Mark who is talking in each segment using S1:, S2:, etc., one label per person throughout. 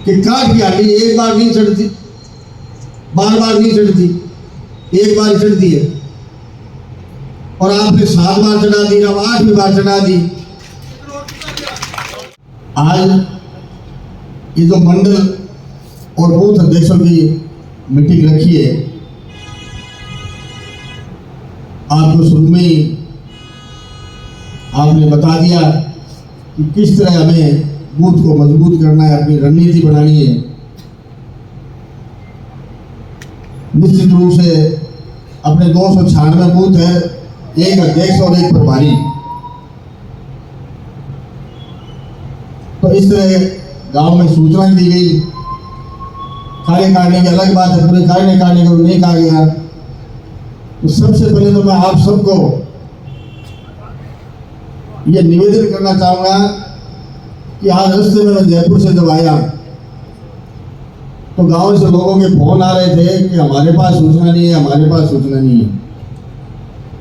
S1: कि काठ की हड्डी एक बार नहीं चढ़ती, बार बार नहीं चढ़ती, एक बार चढ़ती है। और आपने 7 बार चढ़ा दी, अब 8वीं बार चढ़ा दी। आज ये जो मंडल और बूथ अध्यक्षों की मीटिंग रखी है, आपको शुरू में ही आपने बता दिया कि किस तरह हमें बूथ को मजबूत करना है, अपनी रणनीति बनानी है। निश्चित रूप से अपने 296 बूथ है, एक अध्यक्ष और एक प्रभारी। तो इस तरह गांव में सूचना दी गई। कार्यकारिणी की अलग बात है, पूरे कार्यकारिणी को नहीं कहा गया। तो सबसे पहले तो मैं आप सबको ये निवेदन करना चाहूंगा कि आज रास्ते में मैं जयपुर से जब आया तो गांव से लोगों के फोन आ रहे थे कि हमारे पास सूचना नहीं है, हमारे पास सूचना नहीं है।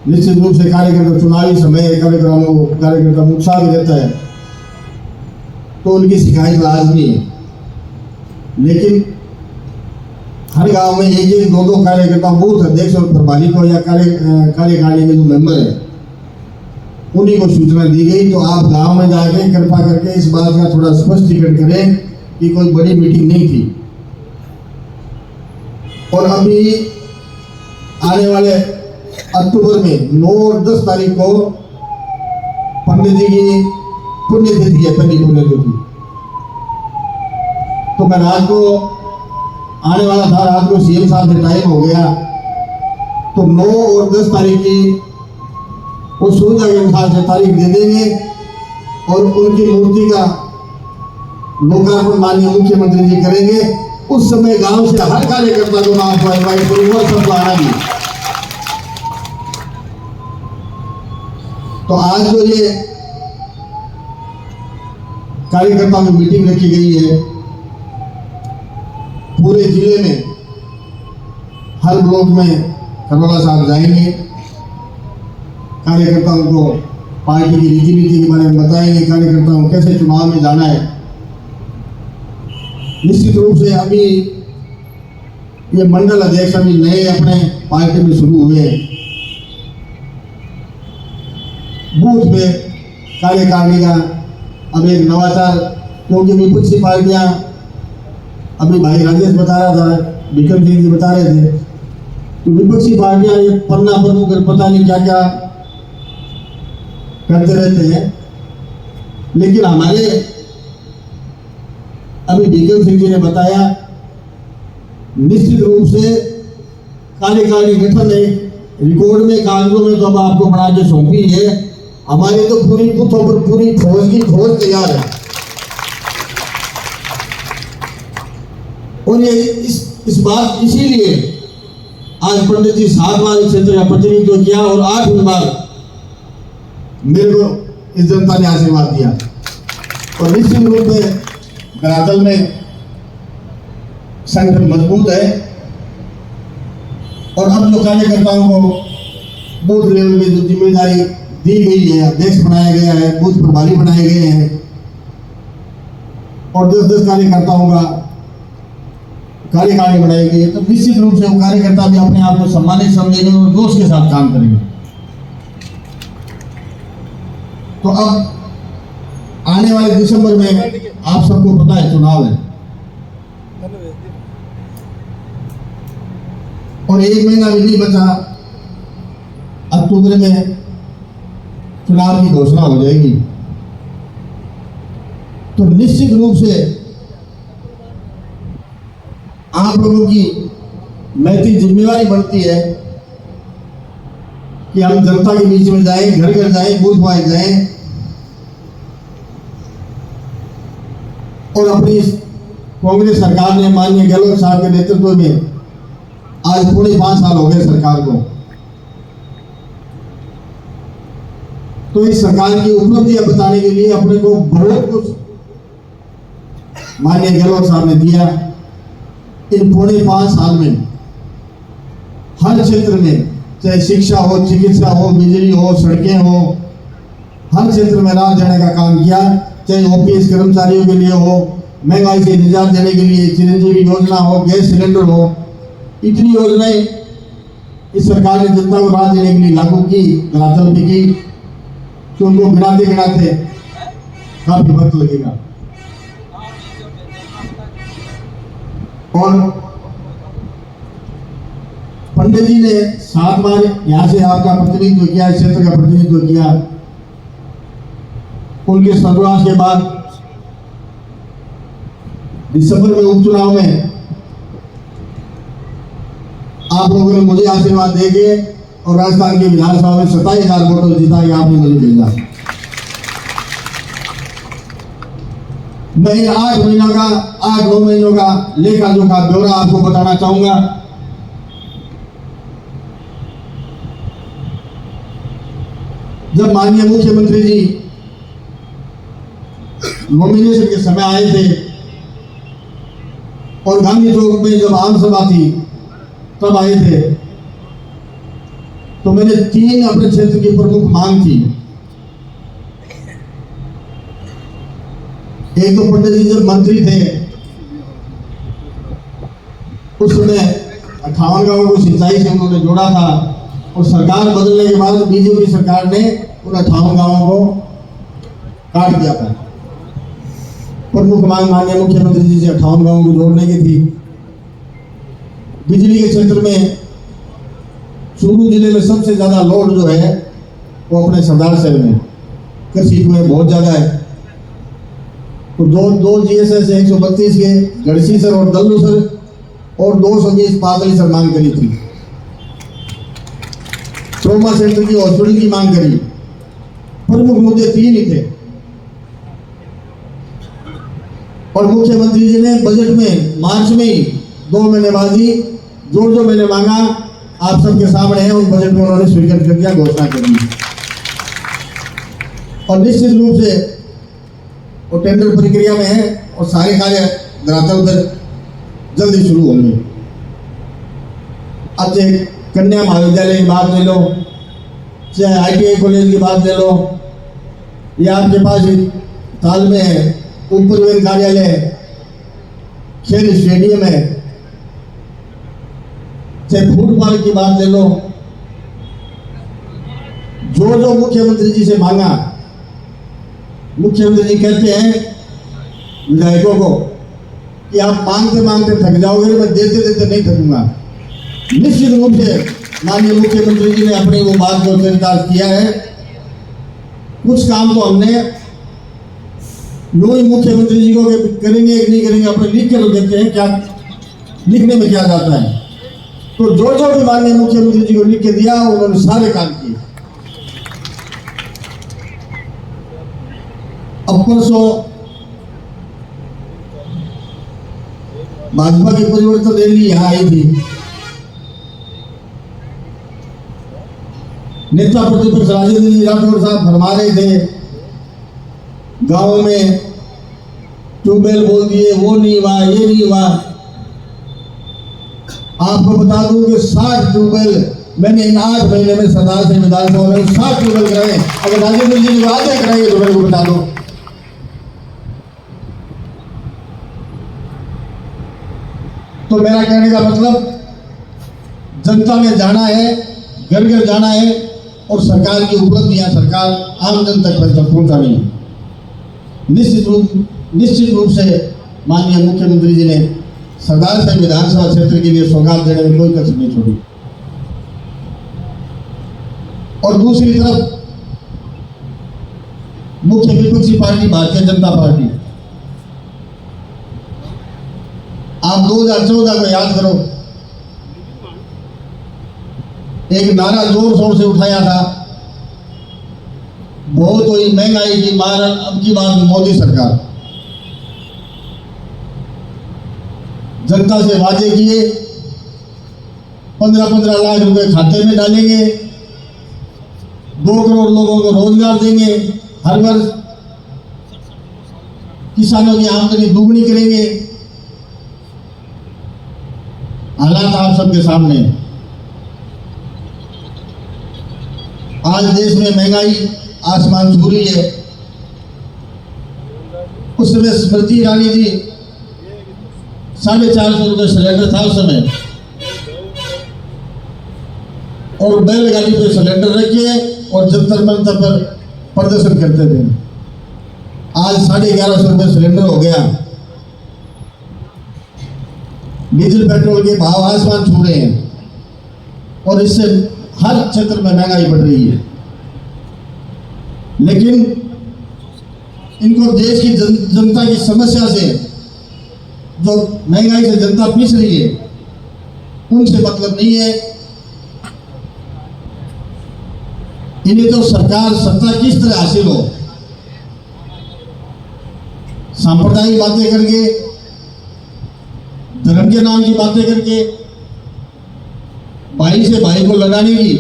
S1: निश्चित रूप से कार्यकर्ता चुनावी समय कार्यकर्ता में उत्साह भी रहता है, तो उनकी शिकायत लाजमी है। लेकिन हर गांव में एक एक दो कार्यकर्ता बूथ अध्यक्ष और प्रभारी को या कार्यकारिणी के जो मेंबर है उन्हीं को सूचना दी गई। तो आप गांव में जाके कृपा करके इस बात का थोड़ा स्पष्टीकरण करें कि कोई बड़ी मीटिंग नहीं थी। और अभी आने वाले अक्टूबर में 9 और 10 तारीख को पंडित जी की पुण्यतिथि है, पहली पुण्यतिथि। तो मैं रात को आने वाला था, रात को सीएम साहब से टाइम हो गया, तो 9 और 10 तारीख की उस सुविधा के अनुसार से तारीख दे देंगे और उनकी मूर्ति का लोकार्पण माननीय मुख्यमंत्री जी करेंगे। उस समय गांव से हर कार्यकर्ता को मैं आपको इनवाइट करूंगा, सबको आना भी। तो आज जो ये कार्यकर्ताओं की मीटिंग रखी गई है, पूरे जिले में हर ब्लॉक में खरवाला साहब जाएंगे, कार्यकर्ताओं को पार्टी की रीति नीति के बारे में बताएंगे, कार्यकर्ताओं को कैसे चुनाव में जाना है। निश्चित रूप से अभी ये मंडल अध्यक्ष अभी नए अपने पार्टी में शुरू हुए हैं। बूथ में कार्यकारिणी का अब एक नवाचार, क्योंकि विपक्षी पार्टियां, अभी भाई राजेश बता रहा था, विक्रम सिंह जी बता रहे थे, तो विपक्षी पार्टियां ये पन्ना प्रमुख कर पता नहीं क्या क्या करते रहते हैं। लेकिन हमारे अभी विक्रम सिंह जी ने बताया, निश्चित रूप से कार्यकारिणी गठन है, रिकॉर्ड में कागजों में तो अब आपको बना के सौंपी है। हमारी तो पूरी बूथों पर पूरी फौज की फौज तैयार है। और ये इस बात इसीलिए आज पंडित जी 7 बार इस क्षेत्र का प्रतिनिधित्व किया और 8वीं बार मेरे को इस जनता ने आशीर्वाद दिया। और निश्चित रूप में धरातल में संगठन मजबूत है। और अब जो कार्यकर्ताओं को बूथ लेवल में जो जिम्मेदारी दी गई है, अध्यक्ष बनाया गया है, बूथ प्रभारी बनाए गए हैं और 10-10 कार्यकर्ताओं का कार्यकारिणी बनाई गई है, तो निश्चित रूप से वो कार्यकर्ता भी अपने आप को सम्मानित समझेंगे और जोश के साथ काम करेंगे। तो अब आने वाले दिसंबर में आप सबको पता है चुनाव है और 1 महीना भी नहीं बचा, अक्टूबर में चुनाव की घोषणा हो जाएगी। तो निश्चित रूप से आप लोगों की नैतिक जिम्मेवारी बनती है कि हम जनता के बीच में जाएं, घर घर जाएं, बूथ वाइज जाएं और अपनी कांग्रेस सरकार ने माननीय गहलोत साहब के नेतृत्व में आज पूरे 5 साल हो गए सरकार को, तो इस सरकार की उपलब्धियां बताने के लिए अपने को बहुत कुछ माननीय गहलोत साहब ने दिया। इन पौने 5 साल में हर क्षेत्र में, चाहे शिक्षा हो, चिकित्सा हो, बिजली हो, सड़कें हो, हर क्षेत्र में राह देने का काम किया। चाहे ओपीएस कर्मचारियों के लिए हो, महंगाई से निजात देने के लिए चिरंजीवी योजना हो, गैस सिलेंडर हो, इतनी योजनाएं इस सरकार ने जनता को राहत देने के लिए लागू की, धरातल पे की, तो उनको गिनाते गिनाते काफी वक्त लगेगा। और पंडित जी ने 7 बार यहाँ से आपका प्रतिनिधित्व किया, इस क्षेत्र का प्रतिनिधित्व किया। उनके स्वर्गवास के बाद दिसंबर में उपचुनाव में आप लोगों ने मुझे आशीर्वाद देके और राजस्थान की विधानसभा में 27,000 वोटों जीता के आपने मुझे भेजा। मैं 8 महीनों का 8-9 महीनों का लेखा जोखा ब्यौरा आपको बताना चाहूंगा। जब माननीय मुख्यमंत्री जी नॉमिनेशन के समय आए थे और गांधी चौक में जब आम सभा थी तब आए थे, तो मैंने 3 अपने क्षेत्र की प्रमुख मांग थी। एक तो पंडित जी जब मंत्री थे उस समय 58 गांवों को सिंचाई से उन्होंने जोड़ा था, और सरकार बदलने के बाद बीजेपी सरकार ने उन 58 गांवों को काट दिया था। प्रमुख मांग माननीय मुख्यमंत्री जी से 58 गांवों को जोड़ने की थी। बिजली के क्षेत्र में चूरू जिले में सबसे ज्यादा लोड जो है वो अपने सरदार शहर में, कृषि में बहुत ज्यादा है। तो दो GSS 132 के गढ़सीसर और दल्लूसर और 220 पादलीसर मांग करी थी। ट्रोमा सेंटर की हॉस्पिटल की मांग करी। प्रमुख मुद्दे 3 ही थे, और मुख्यमंत्री जी ने बजट में मार्च में ही 2 महीने बाद ही जो मैंने मांगा आप सबके सामने है, उन बजट में उन्होंने स्वीकार कर दिया, घोषणा कर दी। और निश्चित रूप से वो टेंडर प्रक्रिया में है और सारे कार्य धरातल पर जल्दी शुरू होंगे। अब चाहे कन्या महाविद्यालय की बात ले लो, चाहे ITI कॉलेज की बात ले लो, या आपके पास ताल में है उपरिवन कार्यालय, खेल स्टेडियम है, चाहे फूड पार्क की बात ले लो, जो मुख्यमंत्री जी से मांगा, मुख्यमंत्री जी कहते हैं विधायकों को कि आप मांगते मांगते थक जाओगे, मैं देते देते नहीं थकूंगा। निश्चित रूप से माननीय मुख्यमंत्री जी ने अपनी वो बात को चरितार्थ किया है। कुछ काम तो हमने यूं ही मुख्यमंत्री जी को करेंगे कि नहीं करेंगे, अपने लिख के तो देखते हैं क्या लिखने में क्या जाता है। तो जो भी माननीय मुख्यमंत्री जी को लिख के दिया उन्होंने सारे काम किए। अब परसों भाजपा की परिवर्तन रैली यहाँ आई थी। नेता प्रतिपक्ष राजेंद्र जी राठौर साहब फरमा रहे थे गांव में ट्यूबवेल बोल दिए, वो नहीं हुआ, ये नहीं हुआ। आपको बता दूं कि 60 ट्यूबवेल मैंने इन 8 महीने में सरदार से विधानसभा में 60 ट्यूबवेल कराए। अगर राजेंद्र जी ने आधे कराए तो मेरे को बता दो। तो मेरा कहने का मतलब जनता में जाना है, घर घर जाना है, और सरकार की उपलब्धियां सरकार आम जन तक पहुंचानी है। निश्चित रूप से माननीय मुख्यमंत्री जी ने सरदार साहब विधानसभा क्षेत्र के लिए सौगात देने में कोई कसर नहीं छोड़ी। और दूसरी तरफ मुख्य विपक्षी पार्टी भारतीय जनता पार्टी, आप 2014 को याद करो, एक नारा जोर शोर से उठाया था, बहुत हुई महंगाई की मार, अब की बात मोदी सरकार। जनता से वादे किए 15-15 लाख रुपए खाते में डालेंगे, 2 करोड़ लोगों को रोजगार देंगे, हर वर्ष किसानों की आमदनी दुगनी करेंगे। हालात आप सबके सामने। आज देश में महंगाई आसमान छू रही है। उस समय स्मृति ईरानी जी 450 रुपये सिलेंडर था उस समय, और बैलगाड़ी पे सिलेंडर रखिए और जंतर मंतर पर प्रदर्शन करते थे। आज 1150 रुपये सिलेंडर हो गया। डीजल पेट्रोल के भाव आसमान छू रहे हैं और इससे हर क्षेत्र में महंगाई बढ़ रही है। लेकिन इनको देश की जनता की समस्या से, जो महंगाई से जनता पीस रही है, उनसे मतलब नहीं है। इन्हें तो सरकार सत्ता किस तरह हासिल हो, सांप्रदायिक बातें करके, धर्म के नाम की बातें करके, भाई से भाई को लड़ाने की।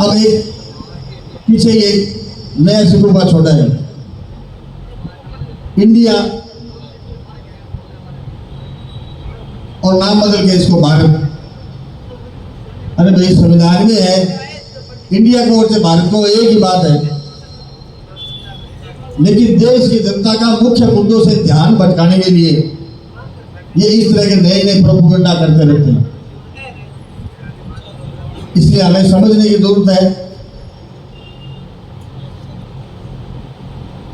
S1: अब एक पीछे ये नया सिकुड़वा छोड़ा है, इंडिया, और नाम बदल के इसको भारत। अरे भाई, संविधान में है इंडिया को और भारत को एक ही बात है, लेकिन देश की जनता का मुख्य मुद्दों से ध्यान भटकाने के लिए ये इस तरह के नए नए प्रोपेगेंडा करते रहते हैं। इसलिए हमें समझने की जरूरत है।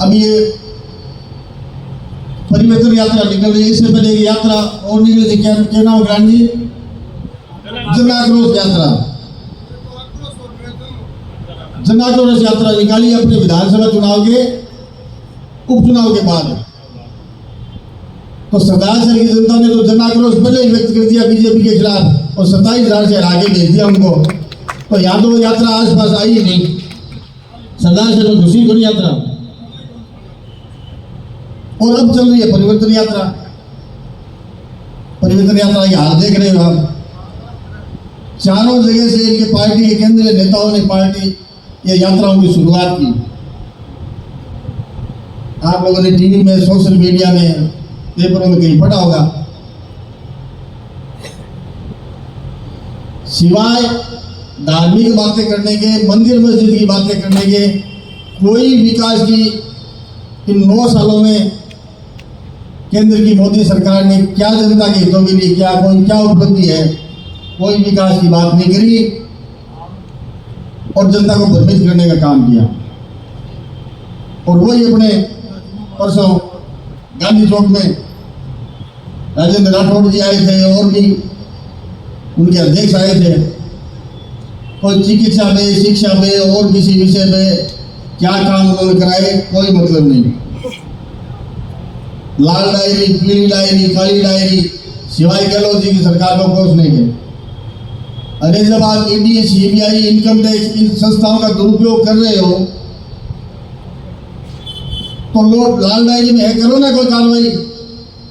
S1: अब ये परिवर्तन यात्रा निकल रही है, इससे पहले एक यात्रा और निकली थी, क्या नाम ग्रांड जी, जन आक्रोश यात्रा। जन आक्रोश यात्रा निकाली अपने विधानसभा चुनाव के उपचुनाव के बाद। तो 27,000 की जनता ने तो जन आक्रोश पहले ही व्यक्त कर दिया बीजेपी के खिलाफ, और 27,000 से आगे भेज दिया उनको। तो यहाँ तो यात्रा आसपास आई ही नहीं, 27,000 तो घुसी को यात्रा। और अब चल रही है परिवर्तन यात्रा। परिवर्तन यात्रा की हाल देख रहे हो आप, चारों जगह से इनके पार्टी के केंद्रीय नेताओं ने ये यात्राओं की शुरुआत की। आप लोगों ने टीवी में, सोशल मीडिया में, पेपरों में कहीं पढ़ा होगा। सिवाय धार्मिक बातें करने के, मंदिर मस्जिद की बातें करने के, कोई विकास की इन 9 सालों में केंद्र की मोदी सरकार ने क्या जनता के हितों के लिए क्या उपलब्धि है, कोई विकास की बात नहीं करी और जनता को भ्रमित करने का काम किया। और वही अपने परसों गांधी चौक में राजेंद्र राठौड़ जी आए थे, और भी उनके अध्यक्ष आए थे। कोई चिकित्सा में, शिक्षा में और किसी विषय में क्या काम उन्होंने कराए, कोई मतलब नहीं। लाल डायरी, पीली डायरी, काली डायरी, सिवाय गहलोत जी की सरकार को कुछ नहीं है। अरे जब आप ईडी, सीबीआई, इनकम टैक्स, इन संस्थाओं का दुरुपयोग कर रहे हो, तो लोग लाल डायरी में है, करो ना कोई कार्रवाई।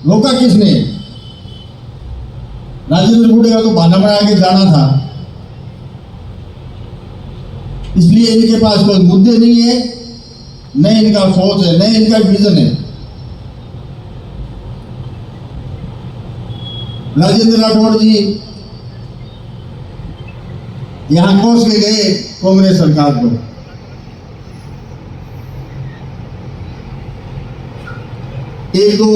S1: रोका किसने? राजेंद्र गुड़े का तो बहाना बना के जाना था। इसलिए इनके पास कोई मुद्दे नहीं है, न इनका सोच है, न इनका विजन है। राजेंद्र राठौड़ जी यहां कोस के गए कांग्रेस सरकार को। एक दो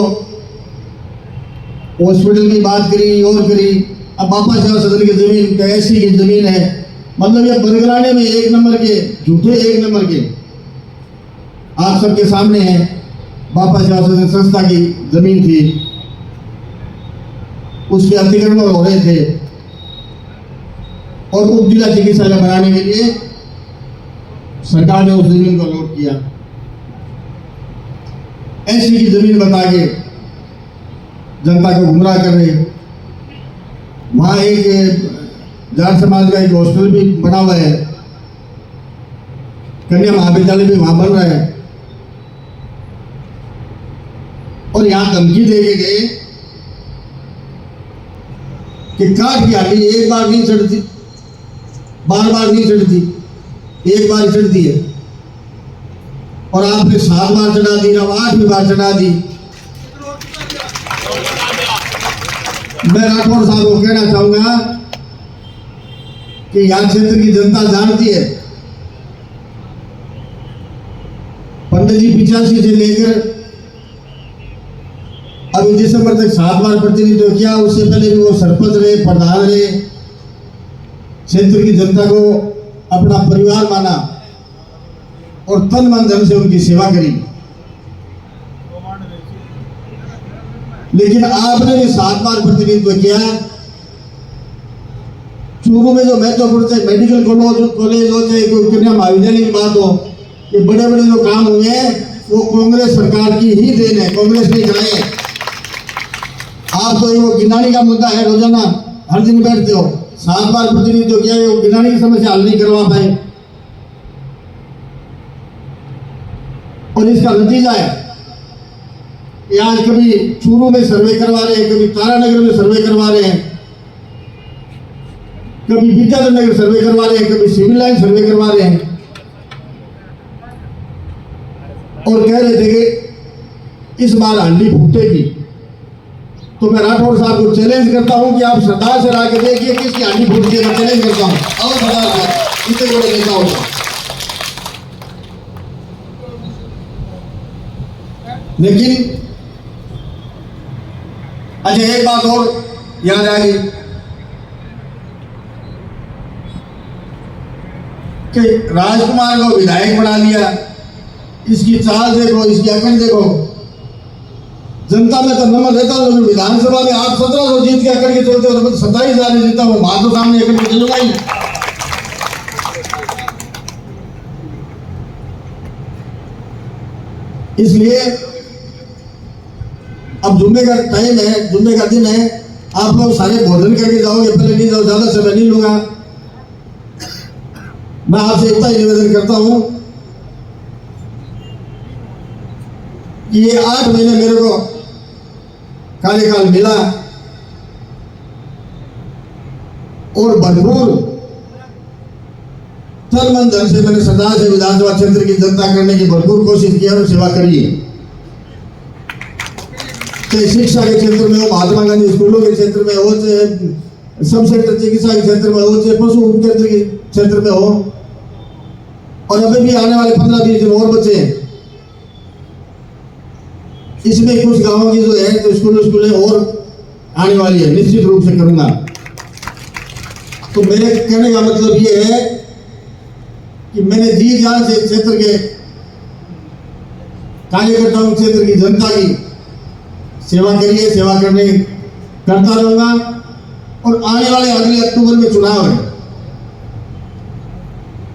S1: हॉस्पिटल की बात करी और करी। अब बापा सेवा सदन की जमीन कैसी की जमीन है, मतलब ये बरगराने में 1 नंबर के झूठे 1 नंबर के आप सबके सामने है। बापा सेवा सदन संस्था की जमीन थी, उसके अतिक्रमण हो रहे थे, और उप जिला चिकित्सालय बनाने के लिए सरकार ने उस जमीन को अलॉट किया। ऐसी की जमीन बता के जनता को गुमराह कर रहे। वहां एक जाट समाज का एक हॉस्टल भी बना हुआ है, कन्या महाविद्यालय भी वहां बन रहा है, और यहां धमकी दे के गए कि काट की हाली एक बार नहीं चढ़ती, बार बार नहीं चढ़ती, एक बार चढ़ती है, और आपने 7 बार चढ़ा दी, अब 8वीं बार चढ़ा दी। मैं राठौड़ साहब को कहना चाहूंगा कि यहां क्षेत्र की जनता जानती है, पंडित जी 85 से लेकर अभी दिसंबर तक 7 बार प्रतिनिधित्व किया, उससे पहले भी वो सरपंच रहे, प्रधान रहे, क्षेत्र की जनता को अपना परिवार माना और तन मन धन से उनकी सेवा करी। लेकिन आपने भी 7 बार प्रतिनिधित्व किया। चूरू में जो महत्वपूर्ण चाहे मेडिकल कॉलेज हो, चाहे कोई कन्या महाविद्यालय की बात हो, ये बड़े बड़े जो काम हुए हैं वो कांग्रेस सरकार की ही देन है, कांग्रेस ने कराए। आप तो ये वो गिनानी का मुद्दा है, रोजाना हर दिन बैठते हो, 7 बार प्रतिनिधित्व किया, वो गिनानी की समस्या हल नहीं करवा पाए। और इसका नतीजा है कि आज कभी चूरू में सर्वे करवा रहे हैं, कभी तारानगर में सर्वे करवा रहे हैं, कभी विद्याधर नगर सर्वे करवा रहे हैं, कभी सिविल लाइन सर्वे करवा रहे हैं, और कह रहे थे कि इस बार हंडी फूटेगी। तो मैं राठौर साहब को चैलेंज करता हूं कि आप सरदार से आके देखिए किसकी हंडी फूटती है। मैं चैलेंज करता हूं, आओ सरदार साहब, इतने बड़े नेता होगा। लेकिन अच्छा, एक बात और याद आ गई कि राजकुमार को विधायक बना दिया। इसकी चाल देखो, इसकी अकड़ देखो। जनता में तो नंबर रहता है, लेकिन विधानसभा में आप 1700 जीत के अकड़ के चलते हो, तो 27,000 जीता हूँ, बात तो सामने अकड़ के चलूंगा ही। इसलिए अब जुम्मे का टाइम है, जुम्मे का दिन है, आप लोग सारे भोजन करके जाओगे, पहले नहीं जाओ, ज्यादा समय नहीं लूंगा। मैं आपसे इतना ही निवेदन करता हूं कि ये 8 महीने मेरे को कार्यकाल मिला और भरपूर तन मन धन से मैंने सरदार से विधानसभा क्षेत्र की जनता करने की भरपूर कोशिश की और सेवा करी है। चाहे शिक्षा के क्षेत्र में हो, महात्मा गांधी स्कूलों के क्षेत्र में हो, चाहे सब सेक्टर चिकित्सा के क्षेत्र में हो, चाहे पशु उपकेंद्र के क्षेत्र में हो, और अभी भी आने वाले 15-20 दिन और बचे हैं। इसमें कुछ गांवों की जो है तो स्कूलें और आने वाली है, निश्चित रूप से करूंगा। तो मेरे कहने का मतलब ये है कि मैंने जी जान से क्षेत्र के कार्यकर्ताओं, क्षेत्र की जनता की सेवा करी है, सेवा करता रहूंगा। और आने वाले अगले अक्टूबर में चुनाव है।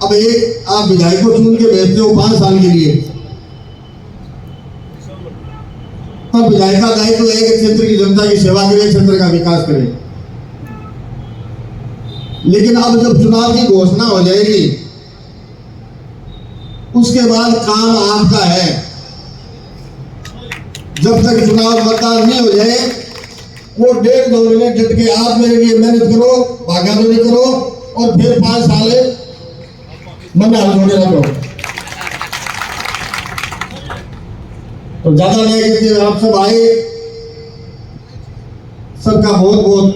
S1: अब एक आप विधायक को चुन के भेजते हो 5 साल के लिए, तब विधायक का दायित्व है कि क्षेत्र की जनता की सेवा करे, क्षेत्र का विकास करे। लेकिन अब जब चुनाव की घोषणा हो जाएगी, उसके बाद काम आपका है। जब तक चुनाव मतदान नहीं हो जाए, वो 1.5-2 मिनट डट के आप मेरे लिए मेहनत करो, भागादौड़ी करो, और फिर 5 साल मन हाथ जोड़े रखो। तो ज्यादा नहीं कहते, आप सब आए, सबका बहुत बहुत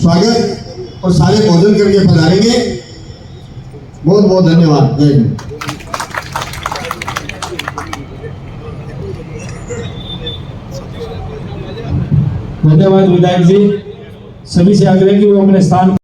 S1: स्वागत, और सारे भोजन करके पधारेंगे। बहुत बहुत धन्यवाद। जय हिंद।
S2: धन्यवाद विधायक जी। सभी से आग्रह कि वो अपने स्थान